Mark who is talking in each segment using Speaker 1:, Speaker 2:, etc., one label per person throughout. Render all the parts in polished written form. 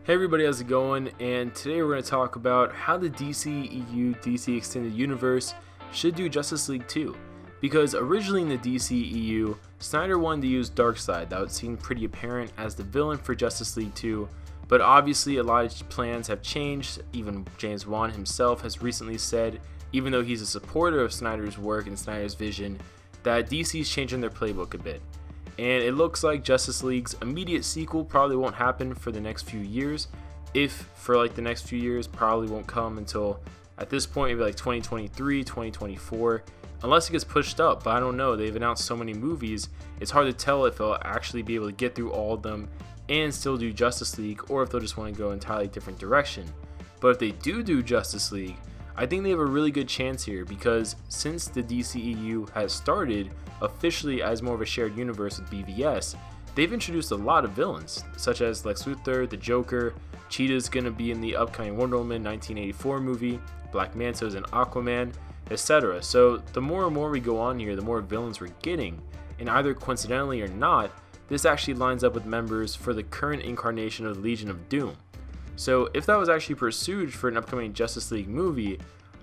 Speaker 1: Hey everybody, how's it going? And today we're going to talk about how the DCEU, DC Extended Universe, should do Justice League 2. Because originally in the DCEU, Snyder wanted to use Darkseid. That would seem pretty apparent as the villain for Justice League 2. But obviously a lot of plans have changed. Even James Wan himself has recently said, even though he's a supporter of Snyder's work and Snyder's vision, that DC's changing their playbook a bit. And it looks like Justice League's immediate sequel probably won't happen for the next few years. If for like the next few years, probably won't come until at this point maybe like 2023, 2024, unless it gets pushed up. But I don't know, they've announced so many movies, it's hard to tell if they'll actually be able to get through all of them and still do Justice League, or if they'll just want to go an entirely different direction. But if they do Justice League, I think they have a really good chance here, because since the DCEU has started officially as more of a shared universe with BVS, they've introduced a lot of villains, such as Lex Luthor, the Joker, Cheetah's gonna be in the upcoming Wonder Woman 1984 movie, Black Manta's in Aquaman, etc. So the more and more we go on here, the more villains we're getting, and either coincidentally or not, this actually lines up with members for the current incarnation of the Legion of Doom. So if that was actually pursued for an upcoming Justice League movie,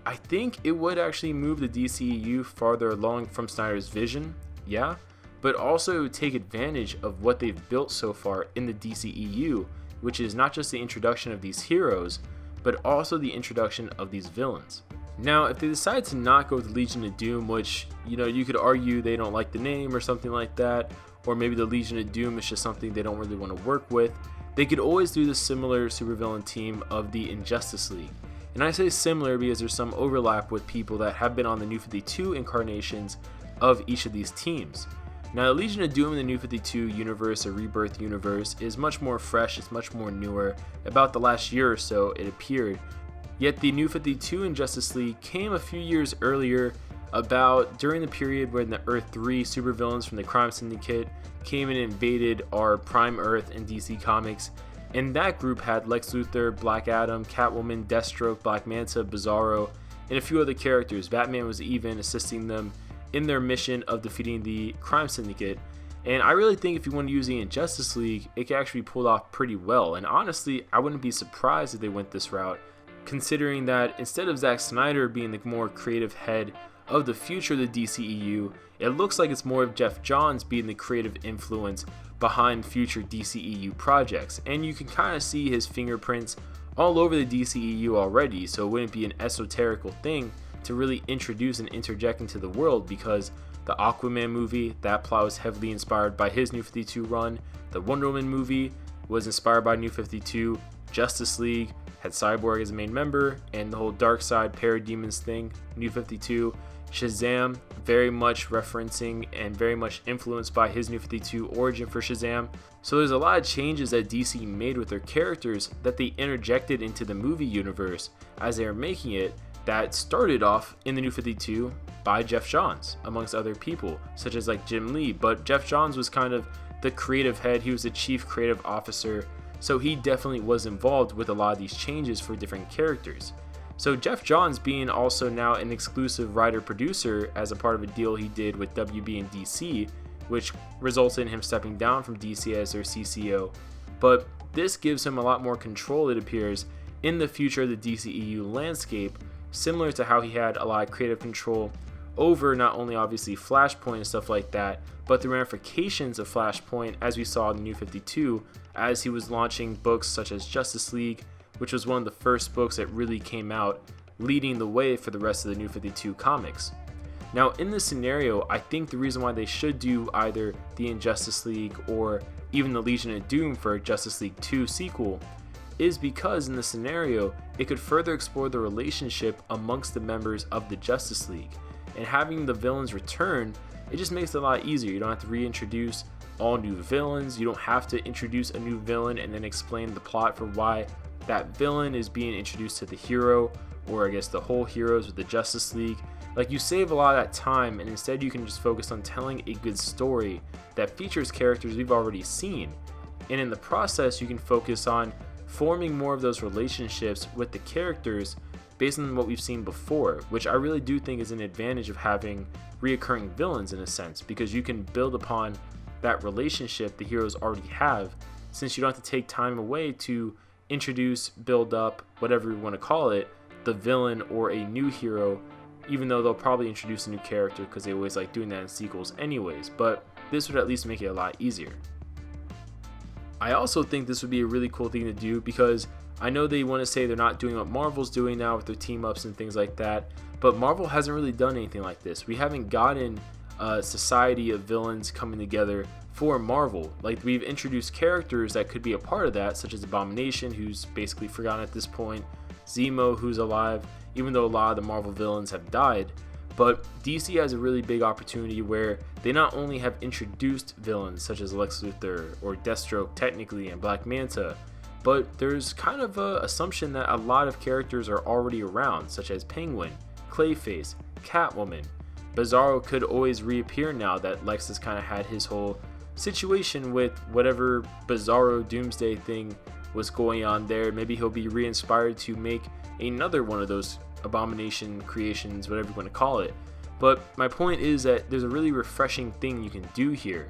Speaker 1: I think it would actually move the DCEU farther along from Snyder's vision, yeah, but also take advantage of what they've built so far in the DCEU, which is not just the introduction of these heroes, but also the introduction of these villains. Now, if they decide to not go with Legion of Doom, which, you could argue they don't like the name or something like that, or maybe the Legion of Doom is just something they don't really want to work with, they could always do the similar supervillain team of the Injustice League. And I say similar because there's some overlap with people that have been on the New 52 incarnations of each of these teams. Now, the Legion of Doom in the New 52 universe, or Rebirth universe, is much more fresh, it's much more newer. About the last year or so it appeared. Yet the New 52 Injustice League came a few years earlier, about during the period when the Earth 3 supervillains from the Crime Syndicate came and invaded our Prime Earth in DC Comics. And that group had Lex Luthor, Black Adam, Catwoman, Deathstroke, Black Manta, Bizarro, and a few other characters. Batman was even assisting them in their mission of defeating the Crime Syndicate. And I really think if you want to use the Injustice League, it can actually be pulled off pretty well. And honestly, I wouldn't be surprised if they went this route, considering that instead of Zack Snyder being the more creative head of the future of the DCEU, it looks like it's more of Jeff Johns being the creative influence behind future DCEU projects, and you can kind of see his fingerprints all over the DCEU already, so it wouldn't be an esoterical thing to really introduce and interject into the world, because the Aquaman movie, that plot was heavily inspired by his New 52 run, the Wonder Woman movie was inspired by New 52, Justice League had Cyborg as a main member, and the whole Darkseid Parademons thing, New 52, Shazam, very much referencing and very much influenced by his New 52 origin for Shazam. So there's a lot of changes that DC made with their characters that they interjected into the movie universe as they were making it, that started off in the New 52 by Jeff Johns, amongst other people, such as like Jim Lee. But Jeff Johns was kind of the creative head, he was the chief creative officer, so he definitely was involved with a lot of these changes for different characters. So Jeff Johns being also now an exclusive writer-producer as a part of a deal he did with WB and DC, which resulted in him stepping down from DC as their CCO. But this gives him a lot more control, it appears, in the future of the DCEU landscape, similar to how he had a lot of creative control over not only obviously Flashpoint and stuff like that, but the ramifications of Flashpoint as we saw in the New 52 as he was launching books such as Justice League, which was one of the first books that really came out, leading the way for the rest of the New 52 comics. Now, in this scenario, I think the reason why they should do either the Injustice League or even the Legion of Doom for a Justice League 2 sequel is because in the scenario, it could further explore the relationship amongst the members of the Justice League. And having the villains return, it just makes it a lot easier. You don't have to reintroduce all new villains, you don't have to introduce a new villain and then explain the plot for why that villain is being introduced to the hero, or I guess the whole heroes with the Justice League. Like, you save a lot of that time, and instead you can just focus on telling a good story that features characters we've already seen. And in the process, you can focus on forming more of those relationships with the characters based on what we've seen before, which I really do think is an advantage of having reoccurring villains in a sense, because you can build upon that relationship the heroes already have, since you don't have to take time away to introduce, build up, whatever you want to call it, the villain or a new hero, even though they'll probably introduce a new character because they always like doing that in sequels anyways, but this would at least make it a lot easier. I also think this would be a really cool thing to do because I know they want to say they're not doing what Marvel's doing now with their team ups and things like that, but Marvel hasn't really done anything like this. We haven't gotten a society of villains coming together for Marvel. Like, we've introduced characters that could be a part of that, such as Abomination, who's basically forgotten at this point, Zemo, who's alive, even though a lot of the Marvel villains have died. But DC has a really big opportunity where they not only have introduced villains such as Lex Luthor or Deathstroke technically and Black Manta, but there's kind of an assumption that a lot of characters are already around, such as Penguin, Clayface, Catwoman. Bizarro could always reappear now that Lex has kind of had his whole situation with whatever Bizarro Doomsday thing was going on there. Maybe he'll be re-inspired to make another one of those Abomination creations, whatever you want to call it. But my point is that there's a really refreshing thing you can do here.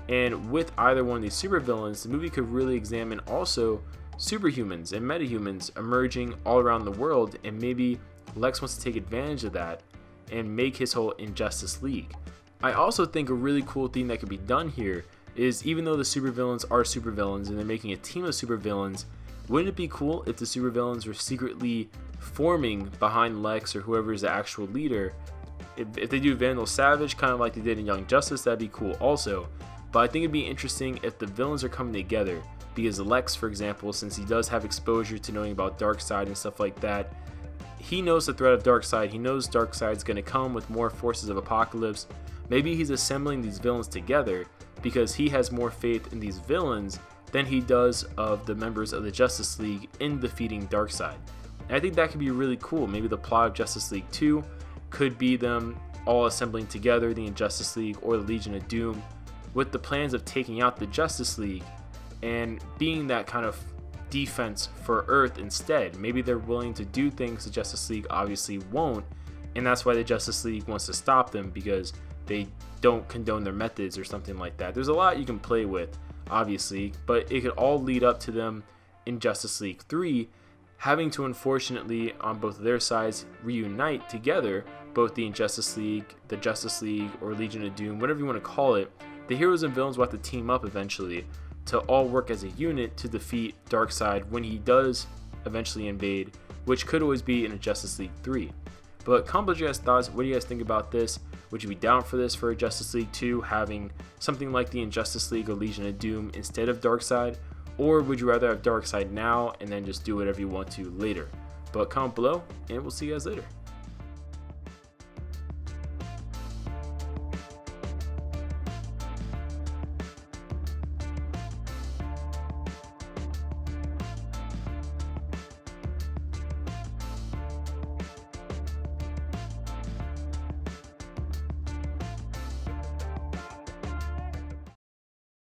Speaker 1: And with either one of these supervillains, the movie could really examine also superhumans and metahumans emerging all around the world, and maybe Lex wants to take advantage of that and make his whole Injustice League. I also think a really cool thing that could be done here is, even though the supervillains are supervillains and they're making a team of supervillains, wouldn't it be cool if the supervillains were secretly forming behind Lex or whoever is the actual leader? If they do Vandal Savage, kind of like they did in Young Justice, that'd be cool also. But I think it'd be interesting if the villains are coming together, because Lex, for example, since he does have exposure to knowing about Darkseid and stuff like that, he knows the threat of Darkseid. He knows Darkseid's going to come with more forces of Apocalypse. Maybe he's assembling these villains together because he has more faith in these villains than he does of the members of the Justice League in defeating Darkseid. And I think that could be really cool. Maybe the plot of Justice League 2 could be them all assembling together the Injustice League or the Legion of Doom with the plans of taking out the Justice League and being that kind of defense for Earth instead. Maybe they're willing to do things the Justice League obviously won't, and that's why the Justice League wants to stop them, because they don't condone their methods or something like that. There's a lot you can play with, obviously, but it could all lead up to them in Justice League 3 having to, unfortunately, on both of their sides, reunite together, both the Injustice League, the Justice League, or Legion of Doom, whatever you want to call it. The heroes and villains will have to team up eventually to all work as a unit to defeat Darkseid when he does eventually invade, which could always be in a Justice League 3. But comment below your guys' thoughts. What do you guys think about this? Would you be down for this for a Justice League 2, having something like the Injustice League or Legion of Doom instead of Darkseid? Or would you rather have Darkseid now and then just do whatever you want to later? But comment below, and we'll see you guys later.